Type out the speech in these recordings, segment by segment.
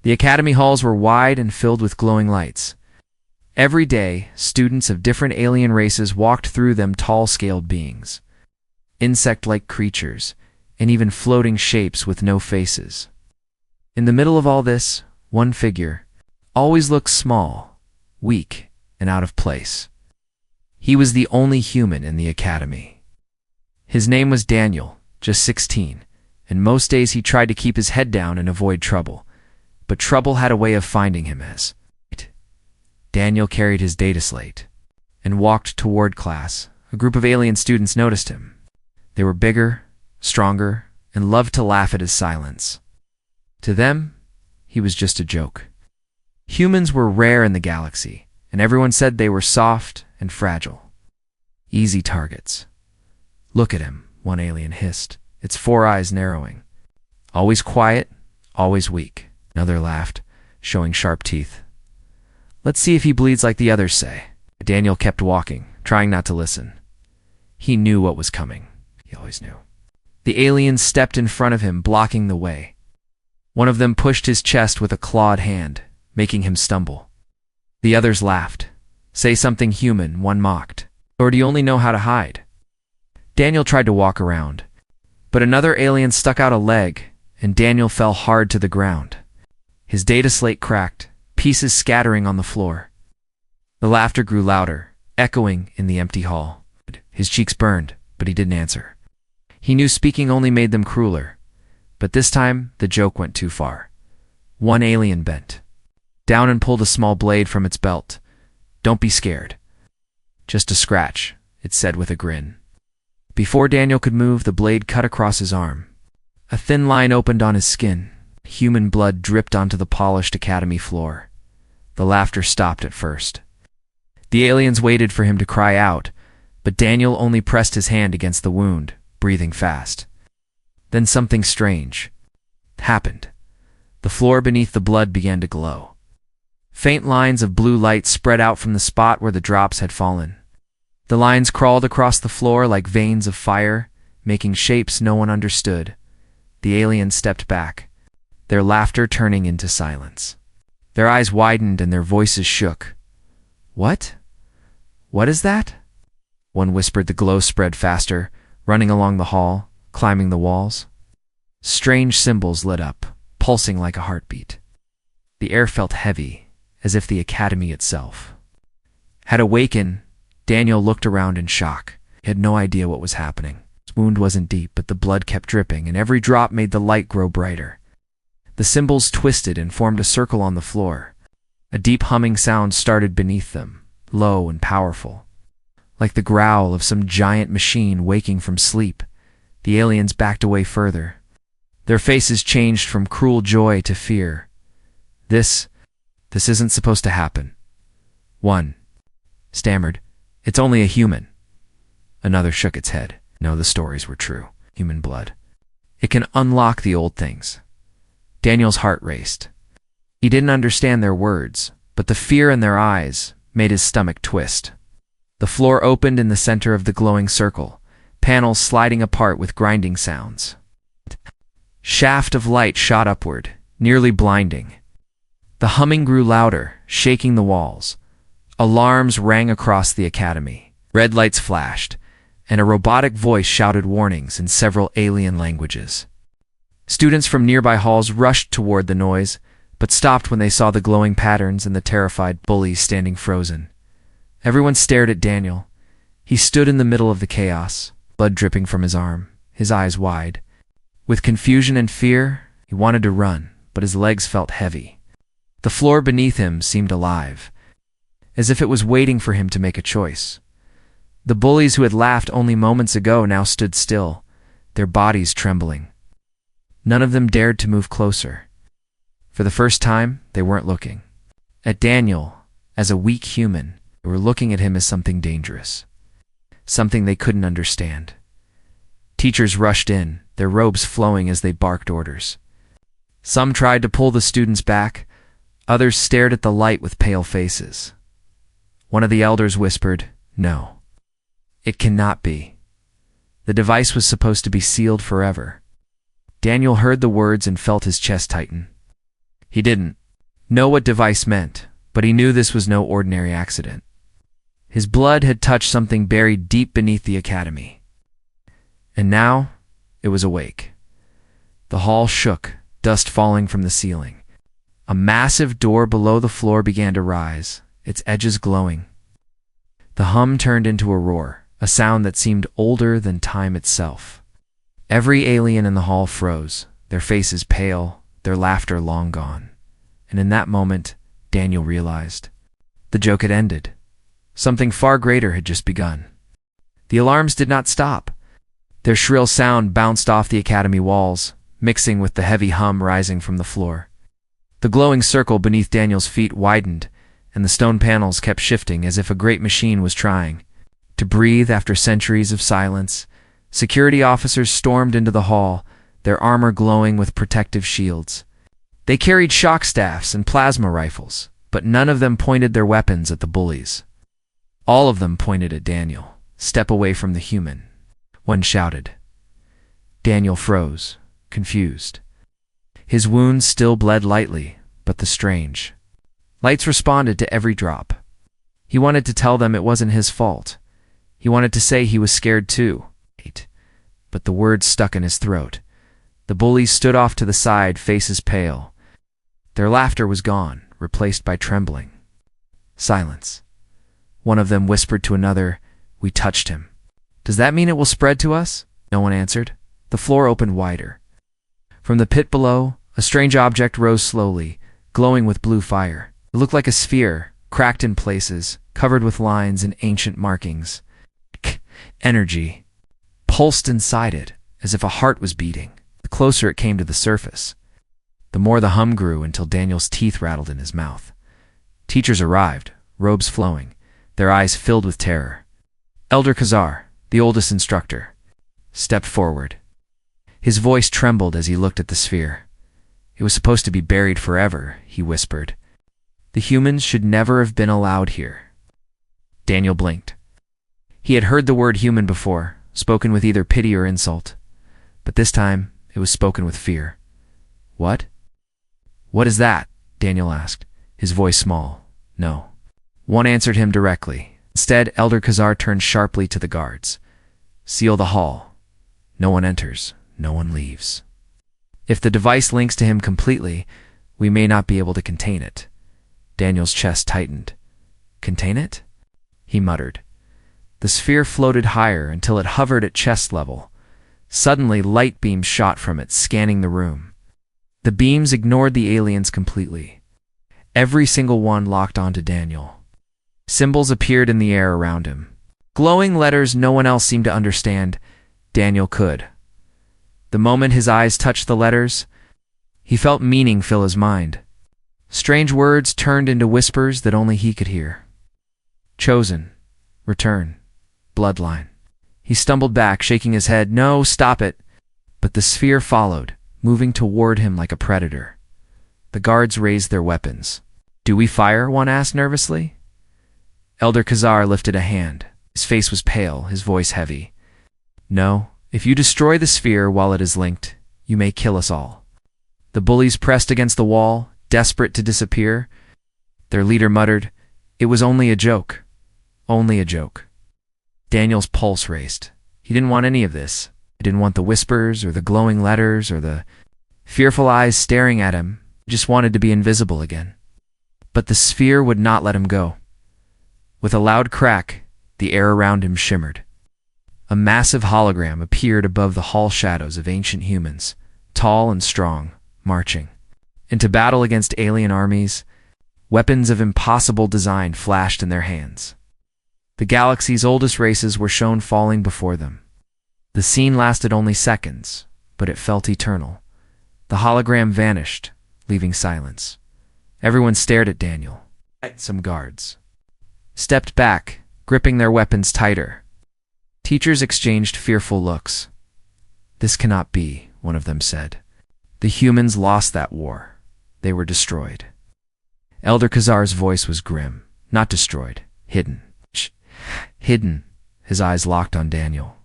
The academy halls were wide and filled with glowing lights. Every day, students of different alien races walked through them, tall scaled beings, insect-like creatures, and even floating shapes with no faces. In the middle of all this, one figure always looked small, weak, and out of place. He was the only human in the academy. His name was Daniel, just 16, and most days he tried to keep his head down and avoid trouble. But trouble had a way of finding him. As Daniel carried his data slate and walked toward class, a group of alien students noticed him. They were bigger, stronger, and loved to laugh at his silence. To them, he was just a joke. Humans were rare in the galaxy, and everyone said they were soft and fragile. Easy targets. "Look at him," one alien hissed, its 4 eyes narrowing. "Always quiet, always weak." Another laughed, showing sharp teeth. "Let's see if he bleeds like the others say." Daniel kept walking, trying not to listen. He knew what was coming. He always knew. The aliens stepped in front of him, blocking the way. One of them pushed his chest with a clawed hand, making him stumble. The others laughed. "Say something human," one mocked. "Or do you only know how to hide?" Daniel tried to walk around, but another alien stuck out a leg, and Daniel fell hard to the ground. His data slate cracked, pieces scattering on the floor. The laughter grew louder, echoing in the empty hall. His cheeks burned, but he didn't answer. He knew speaking only made them crueler. But this time, the joke went too far. One alien bent down and pulled a small blade from its belt. "Don't be scared." "Just a scratch," it said with a grin. Before Daniel could move, the blade cut across his arm. A thin line opened on his skin. Human blood dripped onto the polished academy floor. The laughter stopped at first. The aliens waited for him to cry out, but Daniel only pressed his hand against the wound, breathing fast. Then something strange happened. The floor beneath the blood began to glow. Faint lines of blue light spread out from the spot where the drops had fallen. The lines crawled across the floor like veins of fire, making shapes no one understood. The aliens stepped back, their laughter turning into silence. Their eyes widened and their voices shook. "What? What is that?" One whispered. The glow spread faster, running along the hall, climbing the walls. Strange symbols lit up, pulsing like a heartbeat. The air felt heavy, as if the academy itself had awakened. Daniel looked around in shock. He had no idea what was happening. His wound wasn't deep, but the blood kept dripping, and every drop made the light grow brighter. The symbols twisted and formed a circle on the floor. A deep humming sound started beneath them, low and powerful, like the growl of some giant machine waking from sleep. The aliens backed away further. Their faces changed from cruel joy to fear. This isn't supposed to happen." One stammered, "It's only a human." Another shook its head. No, the stories were true. Human blood. It can unlock the old things. Daniel's heart raced. He didn't understand their words, but the fear in their eyes made his stomach twist. The floor opened in the center of the glowing circle, panels sliding apart with grinding sounds. Shaft of light shot upward, nearly blinding. The humming grew louder, shaking the walls. Alarms rang across the academy. Red lights flashed, and a robotic voice shouted warnings in several alien languages. Students from nearby halls rushed toward the noise, but stopped when they saw the glowing patterns and the terrified bullies standing frozen. Everyone stared at Daniel. He stood in the middle of the chaos, blood dripping from his arm, his eyes wide. With confusion and fear, he wanted to run, but his legs felt heavy. The floor beneath him seemed alive, as if it was waiting for him to make a choice. The bullies who had laughed only moments ago now stood still, their bodies trembling. None of them dared to move closer. For the first time, they weren't looking at Daniel as a weak human. They were looking at him as something dangerous, something they couldn't understand. Teachers rushed in, their robes flowing as they barked orders. Some tried to pull the students back, others stared at the light with pale faces. One of the elders whispered, "No, it cannot be. The device was supposed to be sealed forever." Daniel heard the words and felt his chest tighten. He didn't know what device meant, but he knew this was no ordinary accident. His blood had touched something buried deep beneath the academy. And now it was awake. The hall shook, dust falling from the ceiling. A massive door below the floor began to rise, its edges glowing. The hum turned into a roar, a sound that seemed older than time itself. Every alien in the hall froze, their faces pale, their laughter long gone. And in that moment, Daniel realized the joke had ended. Something far greater had just begun. The alarms did not stop. Their shrill sound bounced off the academy walls, mixing with the heavy hum rising from the floor. The glowing circle beneath Daniel's feet widened, and the stone panels kept shifting as if a great machine was trying to breathe after centuries of silence. Security officers stormed into the hall, their armor glowing with protective shields. They carried shock staffs and plasma rifles, but none of them pointed their weapons at the bullies. All of them pointed at Daniel. "Step away from the human," one shouted. Daniel froze, confused. His wounds still bled lightly, but the strange lights responded to every drop. He wanted to tell them it wasn't his fault. He wanted to say he was scared too. But the words stuck in his throat. The bullies stood off to the side, faces pale. Their laughter was gone, replaced by trembling. Silence. One of them whispered to another, "We touched him." "Does that mean it will spread to us?" No one answered. The floor opened wider. From the pit below, a strange object rose slowly, glowing with blue fire. It looked like a sphere, cracked in places, covered with lines and ancient markings. Energy pulsed inside it, as if a heart was beating. The closer it came to the surface, the more the hum grew until Daniel's teeth rattled in his mouth. Teachers arrived, robes flowing, their eyes filled with terror. Elder Khazar, the oldest instructor, stepped forward. His voice trembled as he looked at the sphere. "It was supposed to be buried forever," he whispered. "The humans should never have been allowed here." Daniel blinked. He had heard the word human before, spoken with either pity or insult, but this time it was spoken with fear. "What? What is that?" Daniel asked, his voice small. "No." One answered him directly. Instead, Elder Khazar turned sharply to the guards. "Seal the hall. No one enters, no one leaves. If the device links to him completely, we may not be able to contain it." Daniel's chest tightened. "Contain it?" he muttered. The sphere floated higher until it hovered at chest level. Suddenly, light beams shot from it, scanning the room. The beams ignored the aliens completely. Every single one locked onto Daniel. Symbols appeared in the air around him. Glowing letters no one else seemed to understand. Daniel could. The moment his eyes touched the letters, he felt meaning fill his mind. Strange words turned into whispers that only he could hear. Chosen. Return. Bloodline. He stumbled back, shaking his head. "No, stop it." But the sphere followed, moving toward him like a predator. The guards raised their weapons. "Do we fire?" one asked nervously. Elder Khazar lifted a hand. His face was pale, his voice heavy. "No. If you destroy the sphere while it is linked, you may kill us all." The bullies pressed against the wall, desperate to disappear. Their leader muttered, "It was only a joke. Only a joke." Daniel's pulse raced. He didn't want any of this. He didn't want the whispers or the glowing letters or the fearful eyes staring at him. He just wanted to be invisible again. But the sphere would not let him go. With a loud crack, the air around him shimmered. A massive hologram appeared above the hall shadows of ancient humans, tall and strong, marching into battle against alien armies. Weapons of impossible design flashed in their hands. The galaxy's oldest races were shown falling before them. The scene lasted only seconds, but it felt eternal. The hologram vanished, leaving silence. Everyone stared at Daniel. Some guards stepped back, gripping their weapons tighter. Teachers exchanged fearful looks. "This cannot be," one of them said. "The humans lost that war. They were destroyed." Elder Khazar's voice was grim. "Not destroyed. Hidden." Hidden. His eyes locked on Daniel.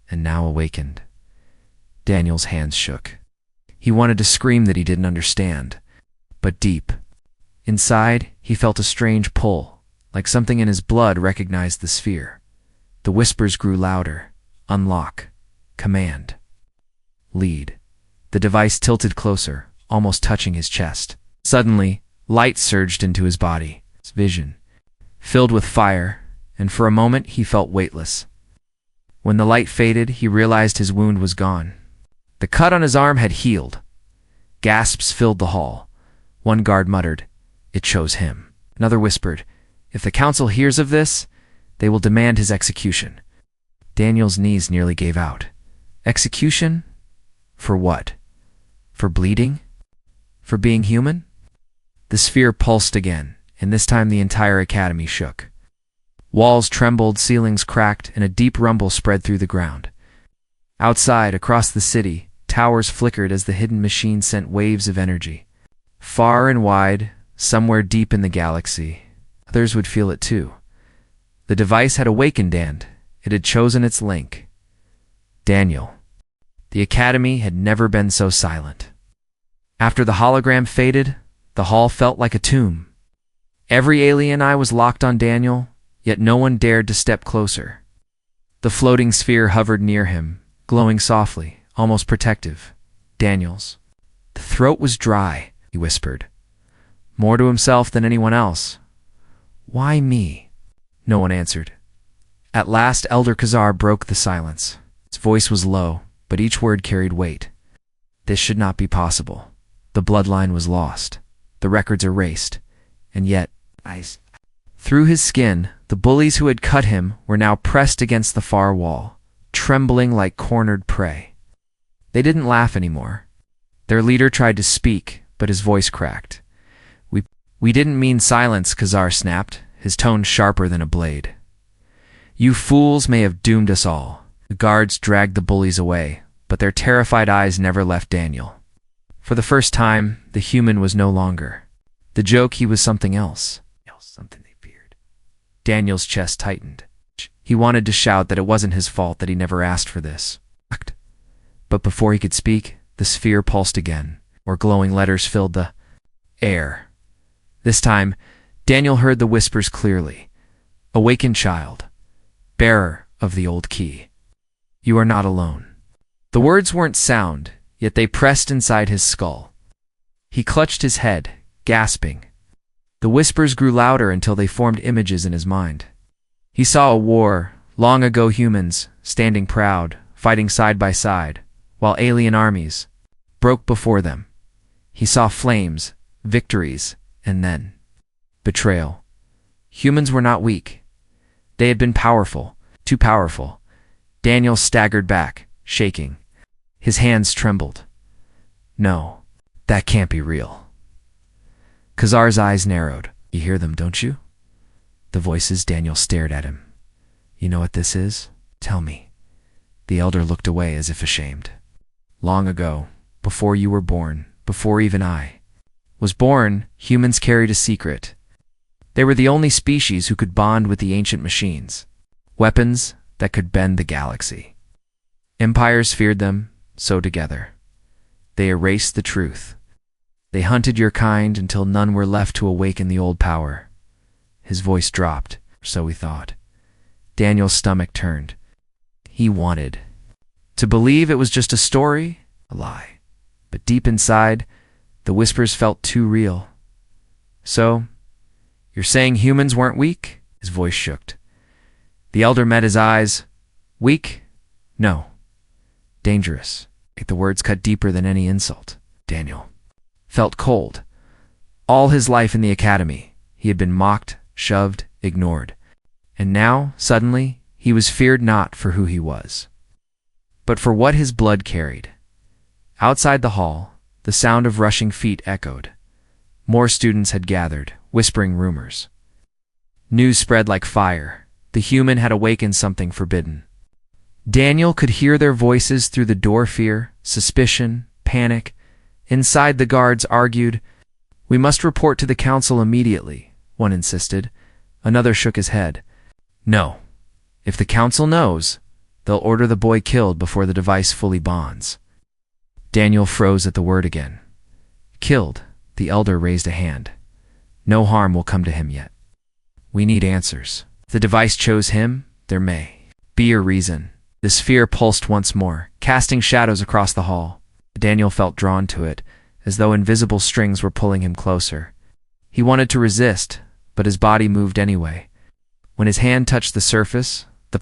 And now awakened. Daniel's hands shook. He wanted to scream that he didn't understand, but deep. Inside, he felt a strange pull, like something in his blood recognized the sphere. The whispers grew louder. Unlock. Command. Lead. The device tilted closer, almost touching his chest. Suddenly, light surged into his body. His vision filled with fire, and for a moment he felt weightless. When the light faded, he realized his wound was gone. The cut on his arm had healed. Gasps filled the hall. One guard muttered, "It chose him." Another whispered, "If the council hears of this, they will demand his execution." Daniel's knees nearly gave out. Execution? For what? For bleeding? For being human? The sphere pulsed again, and this time the entire academy shook. Walls trembled, ceilings cracked, and a deep rumble spread through the ground. Outside, across the city, towers flickered as the hidden machine sent waves of energy. Far and wide, somewhere deep in the galaxy, others would feel it too. The device had awakened and it had chosen its link. Daniel. The academy had never been so silent. After the hologram faded, the hall felt like a tomb. Every alien eye was locked on Daniel, yet no one dared to step closer. The floating sphere hovered near him, glowing softly, almost protective. Daniel's. The throat was dry, he whispered. More to himself than anyone else. Why me? No one answered. At last, Elder Khazar broke the silence. His voice was low, but each word carried weight. This should not be possible. The bloodline was lost, the records erased, and yet, through his skin, the bullies who had cut him were now pressed against the far wall, trembling like cornered prey. They didn't laugh anymore. Their leader tried to speak, but his voice cracked. We didn't mean silence, Khazar snapped, his tone sharper than a blade. You fools may have doomed us all. The guards dragged the bullies away, but their terrified eyes never left Daniel. For the first time, the human was no longer. The joke, he was something else. Something they feared. Daniel's chest tightened. He wanted to shout that it wasn't his fault that he never asked for this. But before he could speak, the sphere pulsed again, where glowing letters filled the air. This time, Daniel heard the whispers clearly. Awakened child, bearer of the old key. You are not alone. The words weren't sound, yet they pressed inside his skull. He clutched his head, gasping. The whispers grew louder until they formed images in his mind. He saw a war, long ago humans, standing proud, fighting side by side, while alien armies broke before them. He saw flames, victories, and then betrayal. Humans were not weak. They had been powerful, too powerful. Daniel staggered back, shaking. His hands trembled. No, that can't be real. Khazar's eyes narrowed. You hear them, don't you? The voices. Daniel stared at him. You know what this is? Tell me. The elder looked away as if ashamed. Long ago, before you were born, before even I was born, humans carried a secret. They were the only species who could bond with the ancient machines. Weapons that could bend the galaxy. Empires feared them, so together. They erased the truth. They hunted your kind until none were left to awaken the old power. His voice dropped, so he thought. Daniel's stomach turned. He wanted to believe it was just a story, a lie. But deep inside, the whispers felt too real. So, you're saying humans weren't weak? His voice shook. The elder met his eyes. Weak? No. Dangerous. The words cut deeper than any insult. Daniel felt cold. All his life in the academy, he had been mocked, shoved, ignored. And now, suddenly, he was feared not for who he was, but for what his blood carried. Outside the hall, the sound of rushing feet echoed. More students had gathered, whispering rumors. News spread like fire. The human had awakened something forbidden. Daniel could hear their voices through the door. Fear, suspicion, panic. Inside, the guards argued. We must report to the council immediately, one insisted. Another shook his head. No. If the council knows, they'll order the boy killed before the device fully bonds. Daniel froze at the word again. Killed. The elder raised a hand. No harm will come to him yet. We need answers. If the device chose him, there may be a reason. The sphere pulsed once more, casting shadows across the hall. Daniel felt drawn to it, as though invisible strings were pulling him closer. He wanted to resist, but his body moved anyway. When his hand touched the surface, the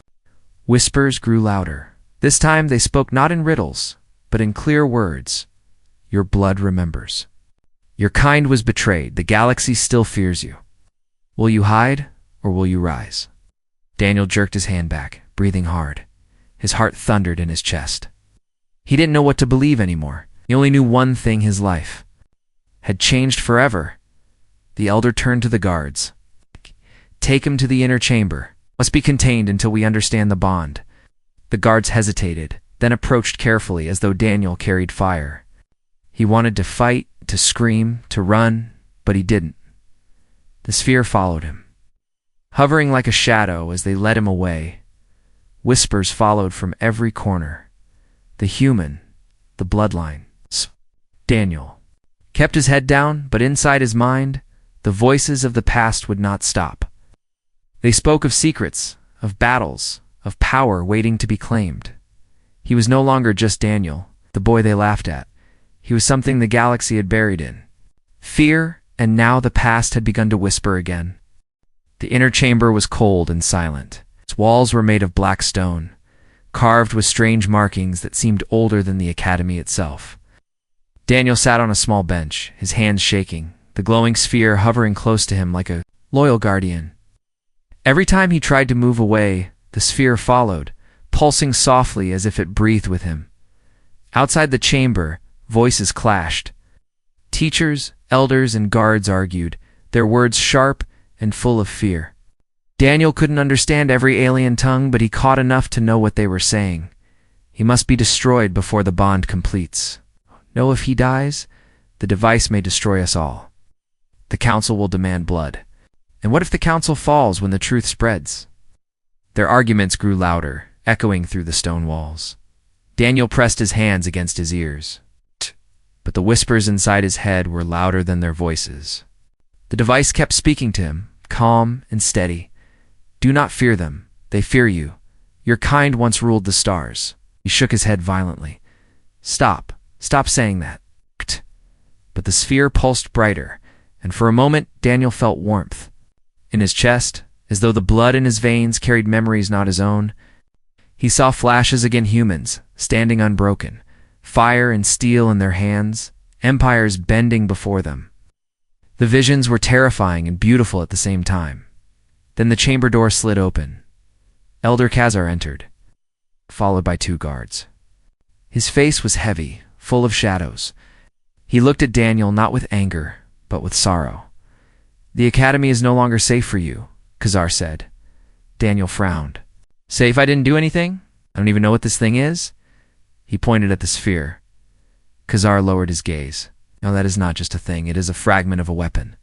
whispers grew louder. This time they spoke not in riddles, but in clear words. Your blood remembers. Your kind was betrayed. The galaxy still fears you. Will you hide, or will you rise? Daniel jerked his hand back, breathing hard. His heart thundered in his chest. He didn't know what to believe anymore. He only knew one thing: his life had changed forever. The elder turned to the guards. Take him to the inner chamber. Must be contained until we understand the bond. The guards hesitated, then approached carefully as though Daniel carried fire. He wanted to fight, to scream, to run, but he didn't. The sphere followed him, hovering like a shadow as they led him away. Whispers followed from every corner. The human, the bloodline. Daniel kept his head down, but inside his mind, the voices of the past would not stop. They spoke of secrets, of battles, of power waiting to be claimed. He was no longer just Daniel, the boy they laughed at. He was something the galaxy had buried in fear, and now the past had begun to whisper again. The inner chamber was cold and silent. Its walls were made of black stone, carved with strange markings that seemed older than the academy itself. Daniel sat on a small bench, his hands shaking, the glowing sphere hovering close to him like a loyal guardian. Every time he tried to move away, the sphere followed, pulsing softly as if it breathed with him. Outside the chamber, voices clashed. Teachers, elders, and guards argued, their words sharp and full of fear. Daniel couldn't understand every alien tongue, but he caught enough to know what they were saying. He must be destroyed before the bond completes. No, if he dies, the device may destroy us all. The council will demand blood. And what if the council falls when the truth spreads? Their arguments grew louder, echoing through the stone walls. Daniel pressed his hands against his ears. But the whispers inside his head were louder than their voices. The device kept speaking to him, calm and steady. Do not fear them. They fear you. Your kind once ruled the stars. He shook his head violently. Stop. Stop saying that. But the sphere pulsed brighter, and for a moment Daniel felt warmth. In his chest, as though the blood in his veins carried memories not his own, he saw flashes again, humans, standing unbroken, fire and steel in their hands, empires bending before them. The visions were terrifying and beautiful at the same time. Then the chamber door slid open. Elder Khazar entered, followed by 2 guards. His face was heavy, full of shadows. He looked at Daniel not with anger, but with sorrow. The academy is no longer safe for you, Khazar said. Daniel frowned. Safe? I didn't do anything? I don't even know what this thing is? He pointed at the sphere. Khazar lowered his gaze. No, that is not just a thing. It is a fragment of a weapon.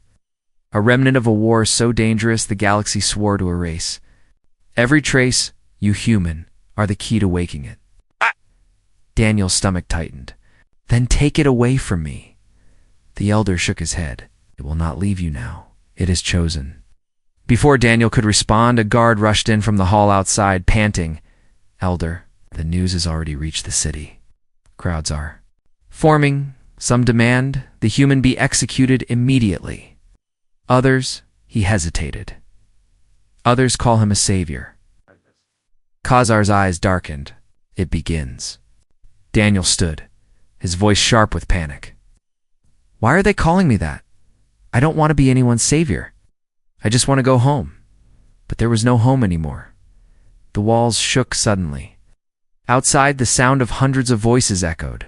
A remnant of a war so dangerous the galaxy swore to erase. Every trace, you human, are the key to waking it. Daniel's stomach tightened. Then take it away from me. The elder shook his head. It will not leave you now. It is chosen. Before Daniel could respond, a guard rushed in from the hall outside, panting. Elder, the news has already reached the city. Crowds are forming. Some demand the human be executed immediately. Others, he hesitated. Others call him a savior. Khazar's eyes darkened. It begins. Daniel stood, his voice sharp with panic. Why are they calling me that? I don't want to be anyone's savior. I just want to go home. But there was no home anymore. The walls shook suddenly. Outside, the sound of hundreds of voices echoed.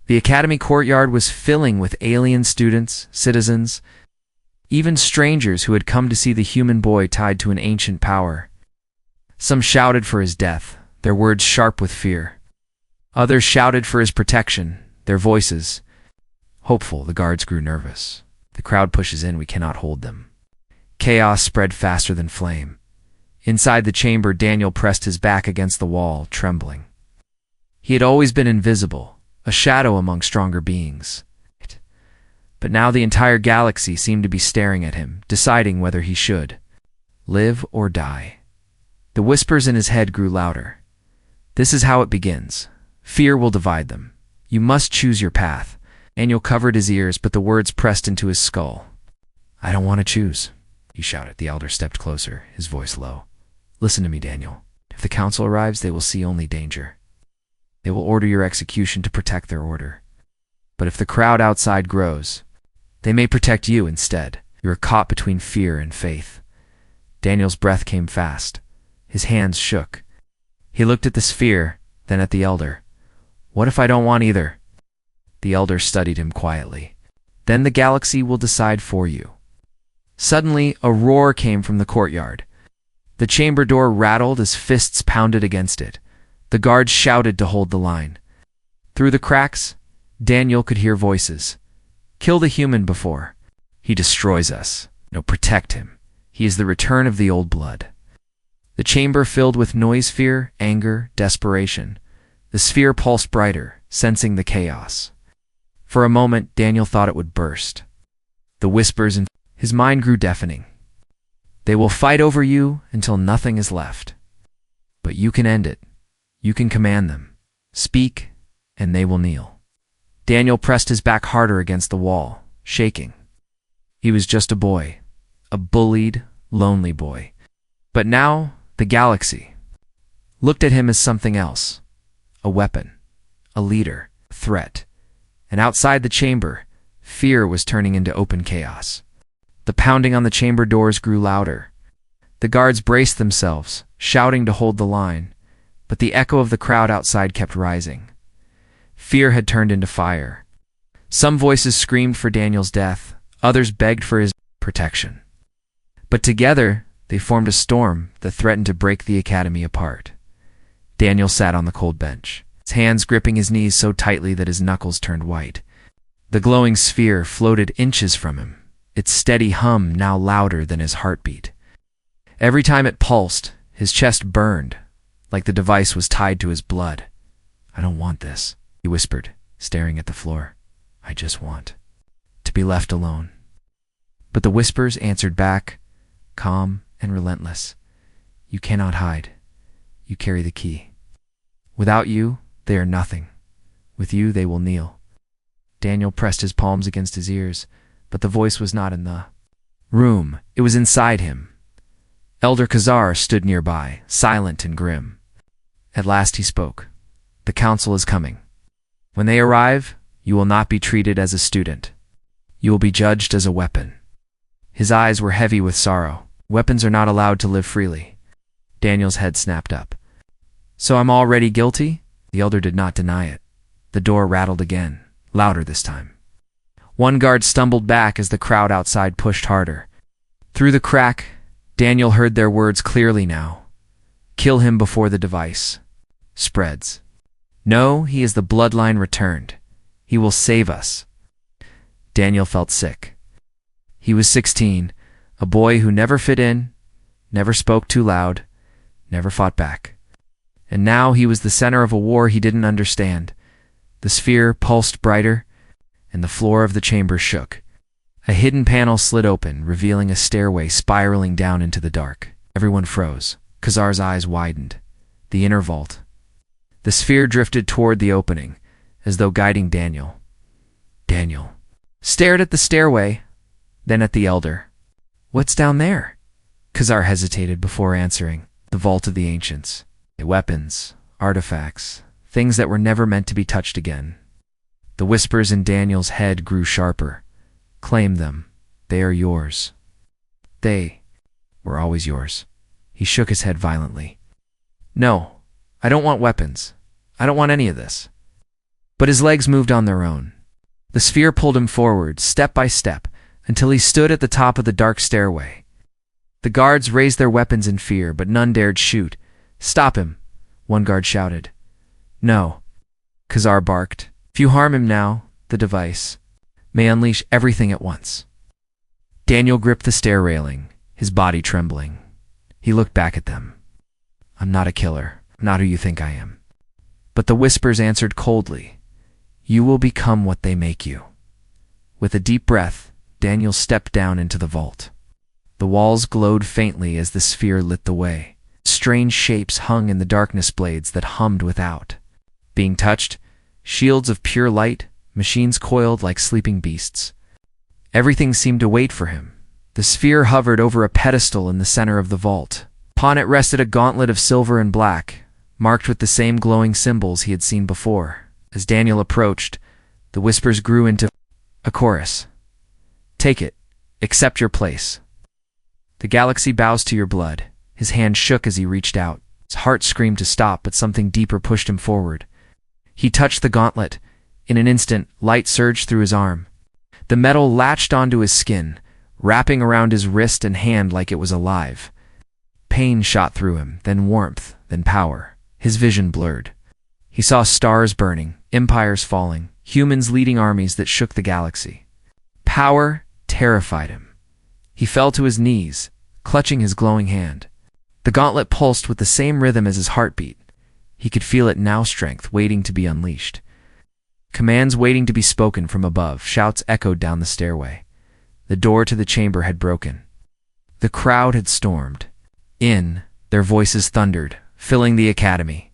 The academy courtyard was filling with alien students, citizens, even strangers who had come to see the human boy tied to an ancient power. Some shouted for his death, their words sharp with fear. Others shouted for his protection, their voices hopeful. The guards grew nervous. The crowd pushes in, we cannot hold them. Chaos spread faster than flame. Inside the chamber, Daniel pressed his back against the wall, trembling. He had always been invisible, a shadow among stronger beings. But now the entire galaxy seemed to be staring at him, deciding whether he should live or die. The whispers in his head grew louder. This is how it begins. Fear will divide them. You must choose your path. Daniel covered his ears, but the words pressed into his skull. I don't want to choose, he shouted. The elder stepped closer, his voice low. Listen to me, Daniel. If the council arrives, they will see only danger. They will order your execution to protect their order. But if the crowd outside grows, they may protect you instead. You are caught between fear and faith. Daniel's breath came fast. His hands shook. He looked at the sphere, then at the elder. What if I don't want either? The elder studied him quietly. Then the galaxy will decide for you. Suddenly, a roar came from the courtyard. The chamber door rattled as fists pounded against it. The guards shouted to hold the line. Through the cracks, Daniel could hear voices. Kill the human before. He destroys us. No, protect him. He is the return of the old blood. The chamber filled with noise, fear, anger, desperation. The sphere pulsed brighter, sensing the chaos. For a moment, Daniel thought it would burst. The whispers in his mind grew deafening. They will fight over you until nothing is left. But you can end it. You can command them. Speak, and they will kneel. Daniel pressed his back harder against the wall, shaking. He was just a boy, a bullied, lonely boy. But now, the galaxy looked at him as something else. A weapon, a leader, a threat. And outside the chamber, fear was turning into open chaos. The pounding on the chamber doors grew louder. The guards braced themselves, shouting to hold the line, but the echo of the crowd outside kept rising. Fear had turned into fire. Some voices screamed for Daniel's death, others begged for his protection. But together, they formed a storm that threatened to break the academy apart. Daniel sat on the cold bench, his hands gripping his knees so tightly that his knuckles turned white. The glowing sphere floated inches from him, its steady hum now louder than his heartbeat. Every time it pulsed, his chest burned, like the device was tied to his blood. I don't want this, he whispered, staring at the floor. I just want to be left alone. But the whispers answered back, calm and relentless. You cannot hide. You carry the key. Without you, they are nothing. With you, they will kneel. Daniel pressed his palms against his ears, but the voice was not in the room. It was inside him. Elder Khazar stood nearby, silent and grim. At last he spoke. The council is coming. When they arrive, you will not be treated as a student. You will be judged as a weapon. His eyes were heavy with sorrow. Weapons are not allowed to live freely. Daniel's head snapped up. So I'm already guilty? The elder did not deny it. The door rattled again, louder this time. One guard stumbled back as the crowd outside pushed harder. Through the crack, Daniel heard their words clearly now. Kill him before the device spreads. No, he is the bloodline returned. He will save us. Daniel felt sick. He was 16, a boy who never fit in, never spoke too loud, never fought back. And now he was the center of a war he didn't understand. The sphere pulsed brighter, and the floor of the chamber shook. A hidden panel slid open, revealing a stairway spiraling down into the dark. Everyone froze. Khazar's eyes widened. The inner vault. The sphere drifted toward the opening, as though guiding Daniel. Daniel stared at the stairway, then at the elder. What's down there? Khazar hesitated before answering. The vault of the ancients. Weapons, artifacts, things that were never meant to be touched again. The whispers in Daniel's head grew sharper. Claim them. They are yours. They were always yours. He shook his head violently. No, I don't want weapons. I don't want any of this. But his legs moved on their own. The sphere pulled him forward, step by step, until he stood at the top of the dark stairway. The guards raised their weapons in fear, but none dared shoot. Stop him, one guard shouted. No, Khazar barked. If you harm him now, the device may unleash everything at once. Daniel gripped the stair railing, his body trembling. He looked back at them. I'm not a killer, not who you think I am. But the whispers answered coldly. You will become what they make you. With a deep breath, Daniel stepped down into the vault. The walls glowed faintly as the sphere lit the way. Strange shapes hung in the darkness, blades that hummed without. Being touched, shields of pure light, machines coiled like sleeping beasts. Everything seemed to wait for him. The sphere hovered over a pedestal in the center of the vault. Upon it rested a gauntlet of silver and black, marked with the same glowing symbols he had seen before. As Daniel approached, the whispers grew into a chorus. "Take it. Accept your place. The galaxy bows to your blood." His hand shook as he reached out. His heart screamed to stop, but something deeper pushed him forward. He touched the gauntlet. In an instant, light surged through his arm. The metal latched onto his skin, wrapping around his wrist and hand like it was alive. Pain shot through him, then warmth, then power. His vision blurred. He saw stars burning, empires falling, humans leading armies that shook the galaxy. Power terrified him. He fell to his knees, clutching his glowing hand. The gauntlet pulsed with the same rhythm as his heartbeat. He could feel it now, strength waiting to be unleashed. Commands waiting to be spoken from above, shouts echoed down the stairway. The door to the chamber had broken. The crowd had stormed. In, their voices thundered, filling the academy.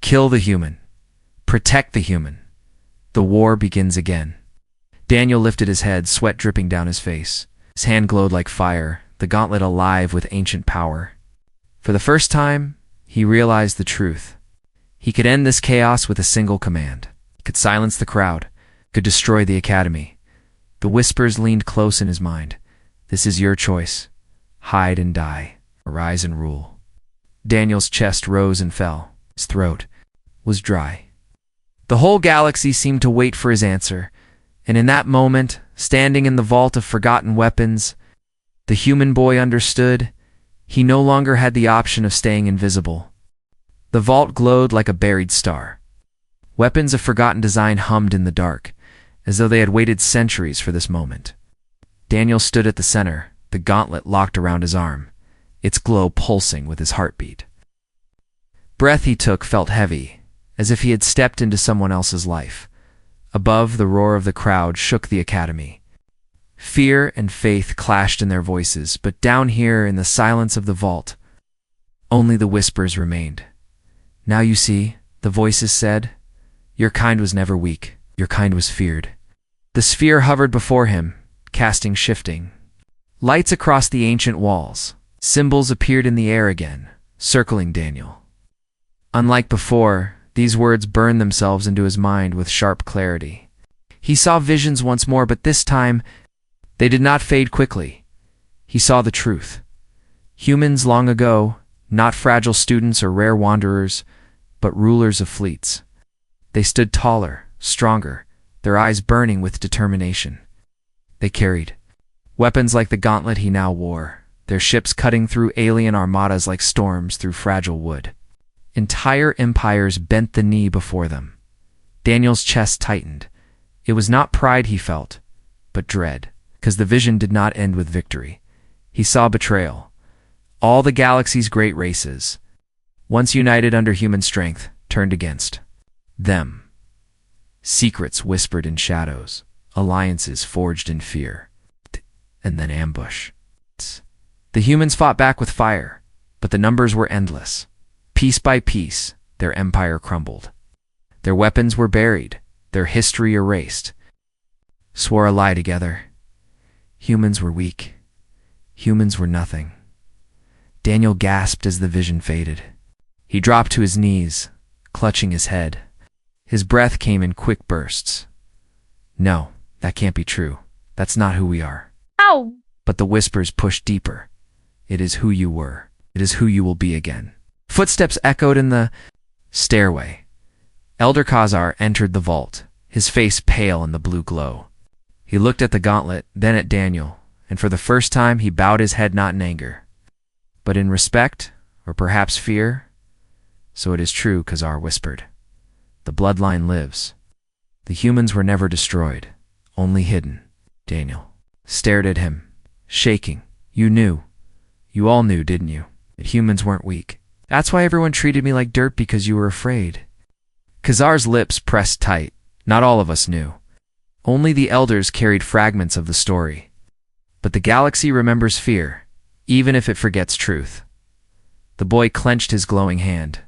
Kill the human. Protect the human. The war begins again. Daniel lifted his head, sweat dripping down his face. His hand glowed like fire, the gauntlet alive with ancient power. For the first time, he realized the truth. He could end this chaos with a single command. He could silence the crowd, could destroy the academy. The whispers leaned close in his mind. This is your choice. Hide and die. Arise and rule. Daniel's chest rose and fell. His throat was dry. The whole galaxy seemed to wait for his answer, and in that moment, standing in the vault of forgotten weapons, the human boy understood. He no longer had the option of staying invisible. The vault glowed like a buried star. Weapons of forgotten design hummed in the dark, as though they had waited centuries for this moment. Daniel stood at the center, the gauntlet locked around his arm, its glow pulsing with his heartbeat. Breath he took felt heavy, as if he had stepped into someone else's life. Above, the roar of the crowd shook the academy. Fear and faith clashed in their voices, but down here in the silence of the vault, only the whispers remained. Now you see, the voices said, your kind was never weak, your kind was feared. The sphere hovered before him, casting shifting lights across the ancient walls. Symbols appeared in the air again, circling Daniel. Unlike before, these words burned themselves into his mind with sharp clarity. He saw visions once more, but this time, they did not fade quickly. He saw the truth. Humans long ago, not fragile students or rare wanderers, but rulers of fleets. They stood taller, stronger, their eyes burning with determination. They carried weapons like the gauntlet he now wore, their ships cutting through alien armadas like storms through fragile wood. Entire empires bent the knee before them. Daniel's chest tightened. It was not pride he felt, but dread, because the vision did not end with victory. He saw betrayal. All the galaxy's great races, once united under human strength, turned against them. Secrets whispered in shadows, alliances forged in fear, and then ambush. The humans fought back with fire, but the numbers were endless. Piece by piece, their empire crumbled. Their weapons were buried, their history erased. Swore a lie together. Humans were weak. Humans were nothing. Daniel gasped as the vision faded. He dropped to his knees, clutching his head. His breath came in quick bursts. No, that can't be true. That's not who we are. Ow! But the whispers pushed deeper. It is who you were. It is who you will be again. Footsteps echoed in the stairway. Elder Khazar entered the vault, his face pale in the blue glow. He looked at the gauntlet, then at Daniel, and for the first time he bowed his head not in anger, but in respect, or perhaps fear. So it is true, Khazar whispered. The bloodline lives. The humans were never destroyed, only hidden. Daniel stared at him, shaking. You knew. You all knew, didn't you? That humans weren't weak. That's why everyone treated me like dirt, because you were afraid. Khazar's lips pressed tight. Not all of us knew. Only the elders carried fragments of the story. But the galaxy remembers fear, even if it forgets truth. The boy clenched his glowing hand.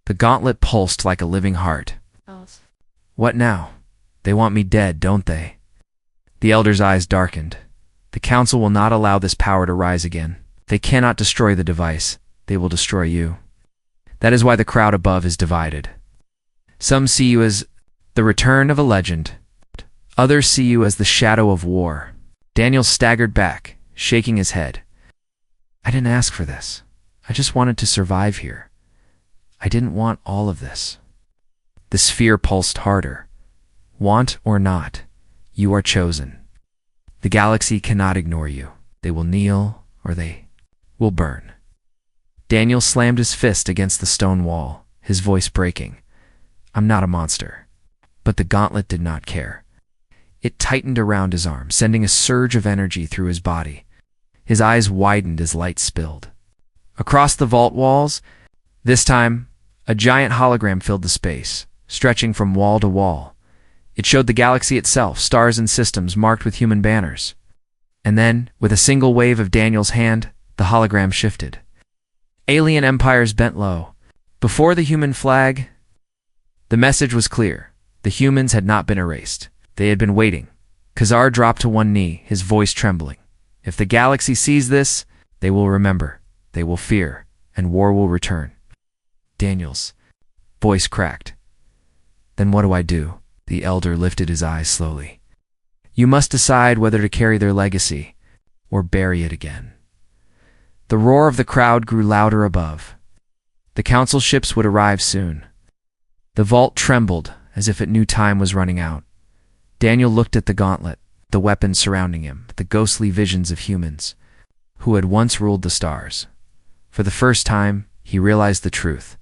The gauntlet pulsed like a living heart. What now? They want me dead, don't they? The elder's eyes darkened. The council will not allow this power to rise again. They cannot destroy the device. They will destroy you. That is why the crowd above is divided. Some see you as the return of a legend. Others see you as the shadow of war. Daniel staggered back, shaking his head. I didn't ask for this. I just wanted to survive here. I didn't want all of this. The sphere pulsed harder. Want or not, you are chosen. The galaxy cannot ignore you. They will kneel or they will burn. Daniel slammed his fist against the stone wall, his voice breaking. I'm not a monster. But the gauntlet did not care. It tightened around his arm, sending a surge of energy through his body. His eyes widened as light spilled. Across the vault walls, this time, a giant hologram filled the space, stretching from wall to wall. It showed the galaxy itself, stars and systems marked with human banners. And then, with a single wave of Daniel's hand, the hologram shifted. Alien empires bent low. Before the human flag, the message was clear. The humans had not been erased. They had been waiting. Khazar dropped to one knee, his voice trembling. If the galaxy sees this, they will remember, they will fear, and war will return. Daniel's voice cracked. Then what do I do? The elder lifted his eyes slowly. You must decide whether to carry their legacy or bury it again. The roar of the crowd grew louder above. The council ships would arrive soon. The vault trembled as if it knew time was running out. Daniel looked at the gauntlet, the weapons surrounding him, the ghostly visions of humans who had once ruled the stars. For the first time, he realized the truth.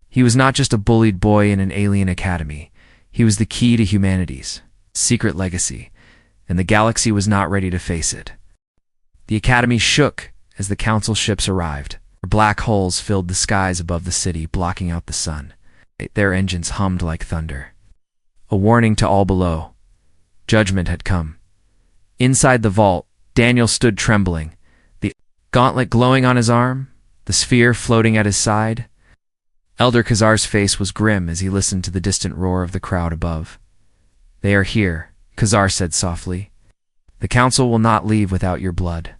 He was not just a bullied boy in an alien academy. He was the key to humanity's secret legacy, and the galaxy was not ready to face it. The academy shook as the council ships arrived. Black holes filled the skies above the city, blocking out the sun. Their engines hummed like thunder. A warning to all below. Judgment had come. Inside the vault, Daniel stood trembling, the gauntlet glowing on his arm, the sphere floating at his side. Elder Khazar's face was grim as he listened to the distant roar of the crowd above. They are here, Khazar said softly. The council will not leave without your blood.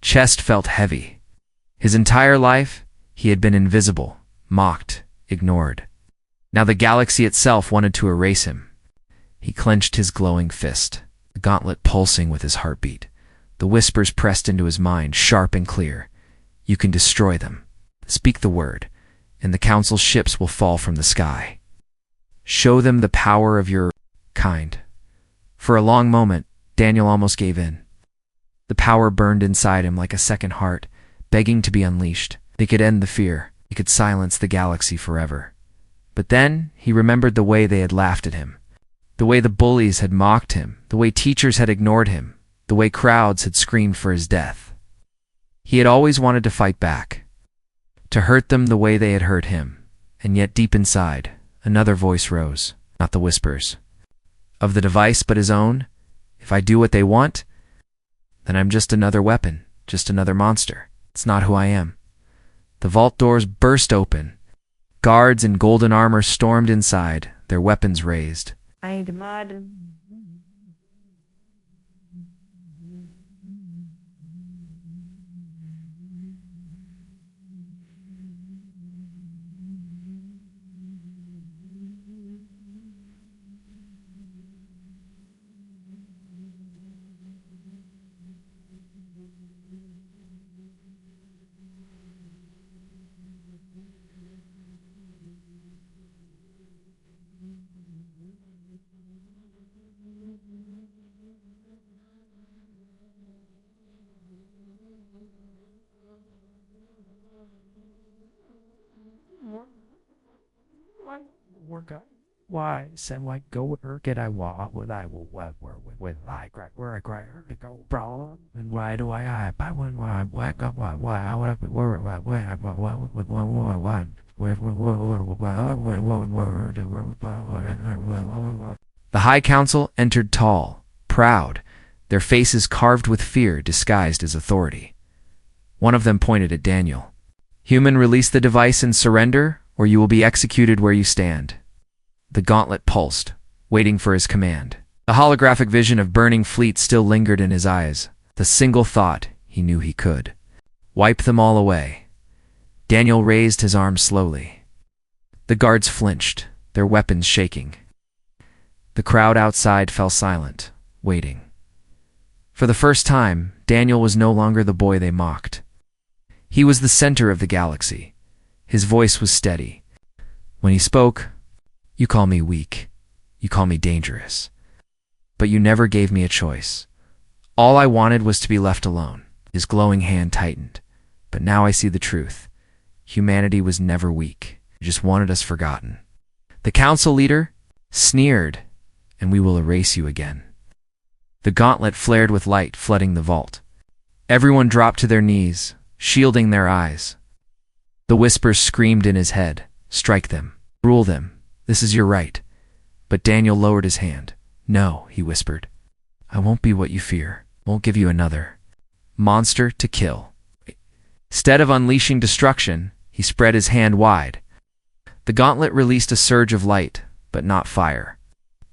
Chest felt heavy. His entire life, he had been invisible, mocked, ignored. Now the galaxy itself wanted to erase him. He clenched his glowing fist, the gauntlet pulsing with his heartbeat. The whispers pressed into his mind, sharp and clear. You can destroy them. Speak the word, and the council's ships will fall from the sky. Show them the power of your kind. For a long moment, Daniel almost gave in. The power burned inside him like a second heart, begging to be unleashed. They could end the fear. They could silence the galaxy forever. But then he remembered the way they had laughed at him, the way the bullies had mocked him, the way teachers had ignored him, the way crowds had screamed for his death. He had always wanted to fight back, to hurt them the way they had hurt him, and yet deep inside, another voice rose, not the whispers of the device but his own. If I do what they want, then I'm just another weapon, just another monster. It's not who I am. The vault doors burst open. Guards in golden armor stormed inside, their weapons raised. Work why send like go with her get I walk with I will with like right where I cry her to go bro and why do I buy one why up why I would have where I with one where The High Council entered tall, proud, their faces carved with fear disguised as authority. One of them pointed at Daniel. "Human, release the device and surrender, or you will be executed where you stand." The gauntlet pulsed, waiting for his command. The holographic vision of burning fleet still lingered in his eyes. The single thought, he knew he could. Wipe them all away. Daniel raised his arm slowly. The guards flinched, their weapons shaking. The crowd outside fell silent, waiting. For the first time, Daniel was no longer the boy they mocked. He was the center of the galaxy. His voice was steady. When he spoke, "You call me weak. You call me dangerous. But you never gave me a choice. All I wanted was to be left alone." His glowing hand tightened. "But now I see the truth. Humanity was never weak. It just wanted us forgotten. The council leader sneered, and we will erase you again." The gauntlet flared with light, flooding the vault. Everyone dropped to their knees, shielding their eyes. The whispers screamed in his head, "Strike them. Rule them. This is your right." But Daniel lowered his hand. "No," he whispered. "I won't be what you fear. Won't give you another monster to kill." Instead of unleashing destruction, he spread his hand wide. The gauntlet released a surge of light, but not fire.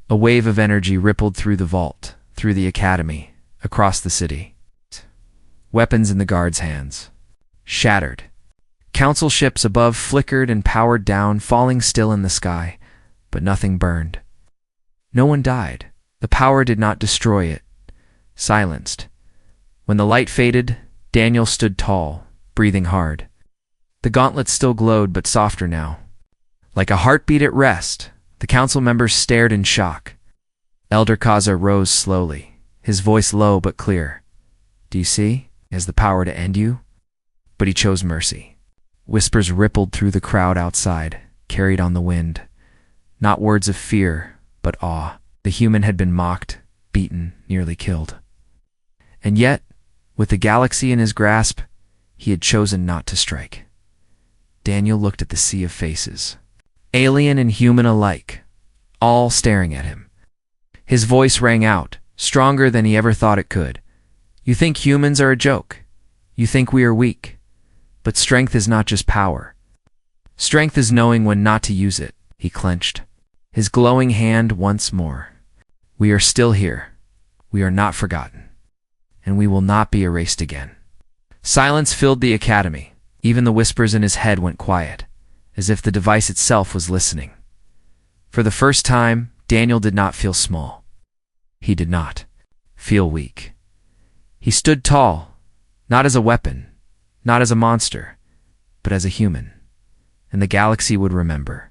A wave of energy rippled through the vault, through the academy, across the city. Weapons in the guards' hands shattered. Council ships above flickered and powered down, falling still in the sky, but nothing burned. No one died. The power did not destroy it. Silenced. When the light faded, Daniel stood tall, breathing hard. The gauntlet still glowed, but softer now. Like a heartbeat at rest, the council members stared in shock. Elder Kaza rose slowly, his voice low but clear. "Do you see? He has the power to end you." But he chose mercy. Whispers rippled through the crowd outside, carried on the wind. Not words of fear, but awe. The human had been mocked, beaten, nearly killed. And yet, with the galaxy in his grasp, he had chosen not to strike. Daniel looked at the sea of faces, alien and human alike, all staring at him. His voice rang out, stronger than he ever thought it could. "You think humans are a joke. You think we are weak. But strength is not just power. Strength is knowing when not to use it." He clenched, his glowing hand once more. "We are still here. We are not forgotten. And we will not be erased again." Silence filled the academy. Even the whispers in his head went quiet, as if the device itself was listening. For the first time, Daniel did not feel small. He did not feel weak. He stood tall, not as a weapon, not as a monster, but as a human. And the galaxy would remember.